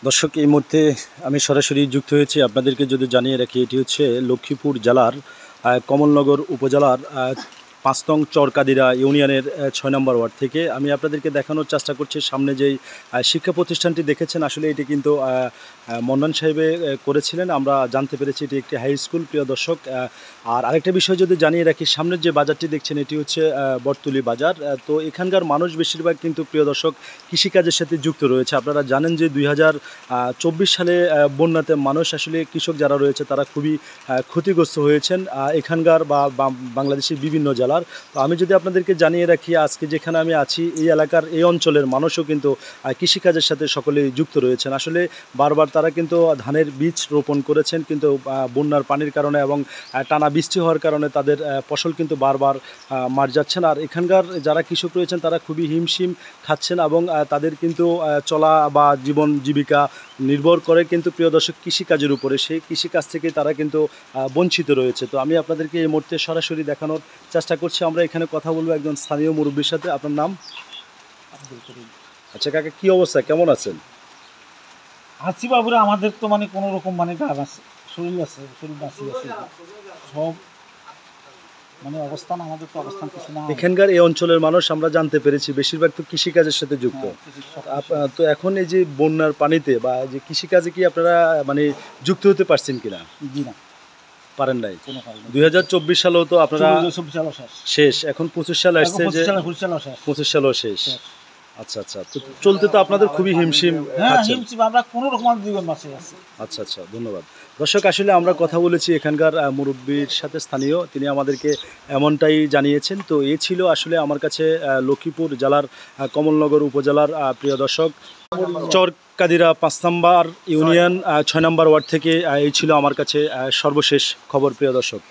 দর্শক, এই মুহূর্তে আমি সরাসরি যুক্ত হয়েছি। আপনাদেরকে যদি জানিয়ে রাখি, এটি হচ্ছে লক্ষ্মীপুর জেলার কমলনগর উপজেলার ৫ নং চরকাদিরা ইউনিয়নের ৬ নম্বর ওয়ার্ড থেকে। আমি আপনাদেরকে দেখানোর চেষ্টা করছি সামনে যেই শিক্ষা প্রতিষ্ঠানটি দেখেছেন, আসলে এটি কিন্তু মন্নান সাহেবে করেছিলেন। আমরা জানতে পেরেছি এটি একটি হাই স্কুল, প্রিয় দর্শক। আর আরেকটা বিষয় যদি জানিয়ে রাখি, সামনের যে বাজারটি দেখছেন এটি হচ্ছে বটতলী বাজার। তো এখানকার মানুষ বেশিরভাগ কিন্তু, প্রিয় দর্শক, কৃষিকাজের সাথে যুক্ত রয়েছে। আপনারা জানেন যে ২০২৪ সালে বন্যাতে মানুষ, আসলে কৃষক যারা রয়েছে তারা খুবই ক্ষতিগ্রস্ত হয়েছেন এখানকার বা বাংলাদেশের বিভিন্ন জেলার। তো আমি যদি আপনাদেরকে জানিয়ে রাখি, আজকে যেখানে আমি আছি এই এলাকার এই অঞ্চলের মানুষও কিন্তু কৃষিকাজের সাথে সকলেই যুক্ত রয়েছেন। আসলে বারবার তারা কিন্তু ধানের বীজ রোপণ করেছেন, কিন্তু বন্যার পানির কারণে এবং টানা বৃষ্টি হওয়ার কারণে তাদের ফসল কিন্তু বারবার মার যাচ্ছেন। আর এখানকার যারা কৃষক রয়েছেন তারা খুবই হিমশিম খাচ্ছেন এবং তাদের কিন্তু চলা বা জীবন জীবিকা নির্ভর করে কিন্তু, প্রিয় দর্শক, কৃষিকাজের উপরে। সেই কৃষিকাজ থেকে তারা কিন্তু বঞ্চিত রয়েছে। তো আমি আপনাদেরকে এই মুহূর্তে সরাসরি দেখানোর চেষ্টা করছি। আমরা এখানে কথা বলবো একজন স্থানীয় মুরব্বীর সাথে। আপনার নাম? আচ্ছা কাকা, কি অবস্থা, কেমন আছেন? আছি বাবুরা, আমাদের তো মানে কোনো রকম মানে গান আছে, শরীর আছে, শরীর বাঁচি আছে, সব মানে অবস্থান, আমাদের তো অবস্থান কিছু না। এখানকার এই অঞ্চলের মানুষ আমরা জানতে পেরেছি বেশিরভাগ তো কৃষিকাজের সাথে যুক্ত। তো এখন এই যে বন্যার পানিতে বা যে কৃষিকাজে কি আপনারা মানে যুক্ত হতে পারছেন কিনা? জি না, পারেন নাই। ২০২৪ সালেও তো আপনারা শেষ, এখন ২৫ সাল আসছে, যে ২৫ সালও শেষ। আচ্ছা আচ্ছা, তো চলতে তো আপনাদের খুবই হিমশিম খাচ্ছেন। আমরা কোনো রকম জীবন বাঁচে আছি। আচ্ছা আচ্ছা, ধন্যবাদ। দর্শক, আসলে আমরা কথা বলেছি এখানকার মুরব্বীর সাথে, স্থানীয়, তিনি আমাদেরকে এমনটাই জানিয়েছেন। তো এই ছিল আসলে আমার কাছে লক্ষ্মীপুর জেলার কমলনগর উপজেলার, প্রিয় দর্শক, চরকাদিরা ৫ নম্বর ইউনিয়ন ৬ নম্বর ওয়ার্ড থেকে এই ছিল আমার কাছে সর্বশেষ খবর, প্রিয় দর্শক।